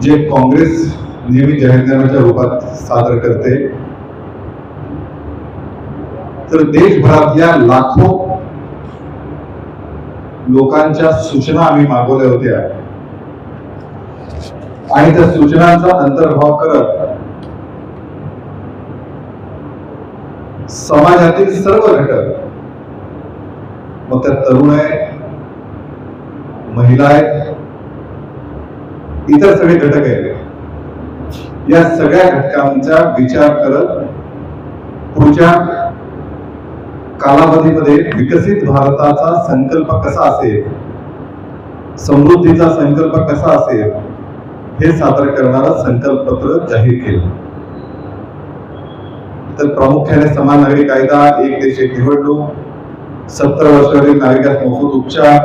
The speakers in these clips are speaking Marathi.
जे काँग्रेस नेहमी जाहीरनाम्याच्या रूपात सादर करते, तर देशभरातल्या लाखो लोकांच्या सूचना आम्ही मागवल्या होत्या आणि त्या सूचनांचा अंतर्भाव करत समाजातील सर्व घटक, मग त्या तरुण आहे, महिला आहेत, इतर सगळे घटक आहेत, या सगळ्या घटकांचा विचार करत पुढच्या कालावधीमध्ये विकसित भारताचा संकल्प कसा असेल, समृद्धीचा संकल्प कसा असेल, हे सादर करणारं संकल्पपत्र जाहीर केलं. तर प्रामुख्याने समान नागरी कायदा, एक देश एक निवडणूक, 70 वर्षावरील नागरिकांस मोफत उपचार,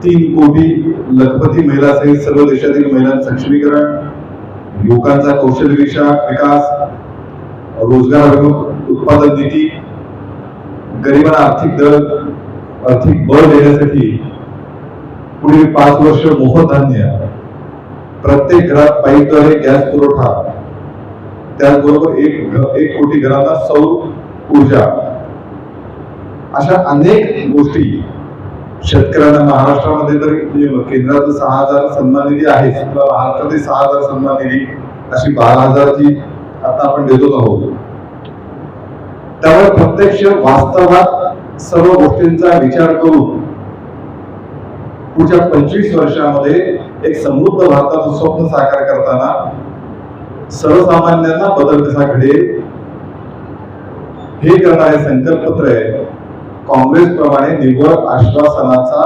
3 कोटी लखपती महिला सहित सर्व देशातील महिलांचं सक्षमीकरण, युवकांचा कौशल्य विकास, रोजगार उत्पादन नीती, गरिबांना आर्थिक बळ देण्यासाठी पुढील 5 वर्ष मोफत धान्य, प्रत्येक घरात पाईपद्वारे गॅस पुरवठा, त्याचबरोबर 1 कोटी घरांना सौर ऊर्जा, अशा अनेक गोष्टी शेतकऱ्यांना महाराष्ट्रामध्ये तर केंद्राचं 6,000 सन्मान निधी आहे, महाराष्ट्रातील 6,000 सन्मान निधी अशी 12,000ची आता आपण देतोच आहोत. त्यामुळे प्रत्यक्ष वास्तवात सर्व गोष्टींचा विचार करून पुढच्या 25 वर्षामध्ये एक समृद्ध भारताचं स्वप्न साकार करताना सर्वसामान्यांना बदल कसा घडेल हे करणारे संकल्पपत्र आहे. काँग्रेस प्रमाणे निव्वळ आश्वासनाचा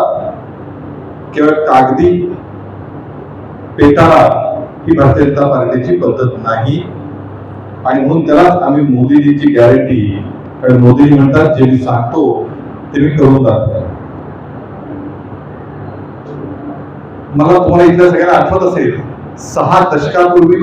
केवळ कागदी पेटाळा ही भारतीय जनता पार्टीची पद्धत नाही आणि म्हणून त्यालाच आम्ही मोदीजींची गॅरंटी, कारण मोदीजी म्हणतात जे मी सांगतो ते मी करून दाखवतो. मला तुम्हाला इथल्या सगळ्यांना आठवत असेल 6 दशकापूर्वी